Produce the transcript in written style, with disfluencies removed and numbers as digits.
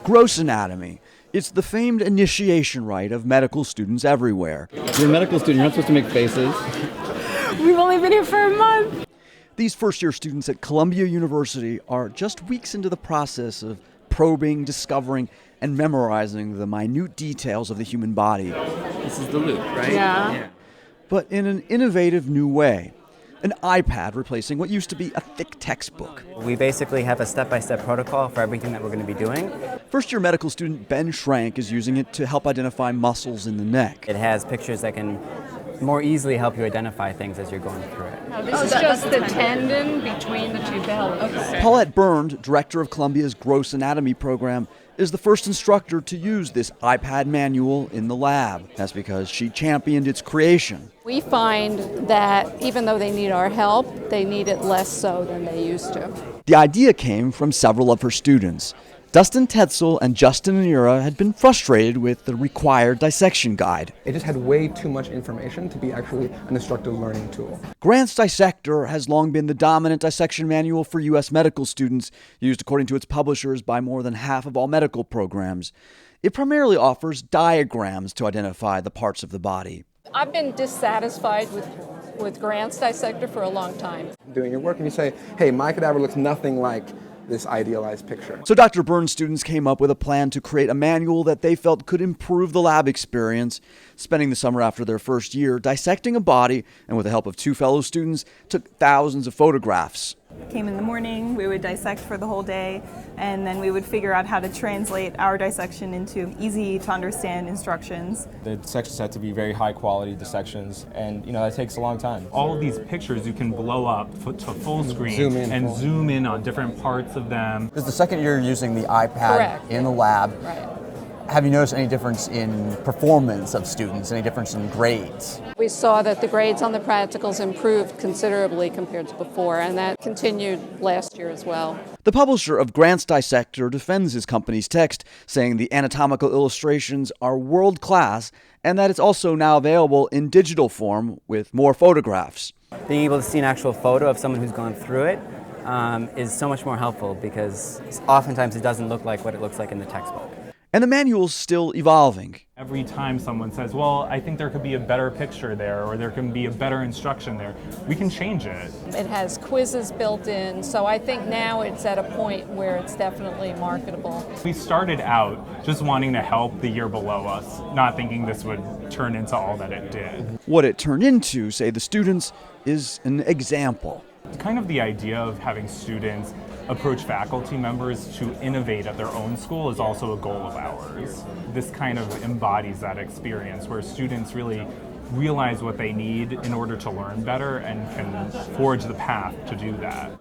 gross anatomy. It's the famed initiation rite of medical students everywhere. You're a medical student, you're not supposed to make faces. We've only been here for a month. These first-year students at Columbia University are just weeks into the process of probing, discovering, and memorizing the minute details of the human body. This is the loop, right? Yeah. But in an innovative new way. An iPad replacing what used to be a thick textbook. We basically have a step-by-step protocol for everything that we're going to be doing. First-year medical student Ben Schrank is using it to help identify muscles in the neck. It has pictures that can more easily help you identify things as you're going through it. This is just the tendon between the two bellies. Okay. Paulette Byrne, director of Columbia's Gross Anatomy program, is the first instructor to use this iPad manual in the lab. That's because she championed its creation. We find that even though they need our help, they need it less so than they used to. The idea came from several of her students. Dustin Tetzel and Justin Anira had been frustrated with the required dissection guide. It just had way too much information to be actually an instructive learning tool. Grant's Dissector has long been the dominant dissection manual for U.S. medical students, used according to its publishers by more than half of all medical programs. It primarily offers diagrams to identify the parts of the body. I've been dissatisfied with Grant's Dissector for a long time. Doing your work and you say, hey, my cadaver looks nothing like this idealized picture. So Dr. Byrne's students came up with a plan to create a manual that they felt could improve the lab experience, spending the summer after their first year dissecting a body, and with the help of two fellow students, took thousands of photographs. Came in the morning, we would dissect for the whole day, and then we would figure out how to translate our dissection into easy to understand instructions. The dissections had to be very high quality dissections, and that takes a long time. All of these pictures you can blow up to full screen zoom in on different parts of them. This is the second year using the iPad Correct. in the lab. Right. Have you noticed any difference in performance of students, any difference in grades? We saw that the grades on the practicals improved considerably compared to before, and that continued last year as well. The publisher of Grant's Dissector defends his company's text, saying the anatomical illustrations are world-class and that it's also now available in digital form with more photographs. Being able to see an actual photo of someone who's gone through it is so much more helpful because oftentimes it doesn't look like what it looks like in the textbook. And the manual's still evolving. Every time someone says, well, I think there could be a better picture there, or there can be a better instruction there, we can change it. It has quizzes built in, so I think now it's at a point where it's definitely marketable. We started out just wanting to help the year below us, not thinking this would turn into all that it did. What it turned into, say the students, is an example. Kind of the idea of having students approach faculty members to innovate at their own school is also a goal of ours. This kind of embodies that experience where students really realize what they need in order to learn better and can forge the path to do that.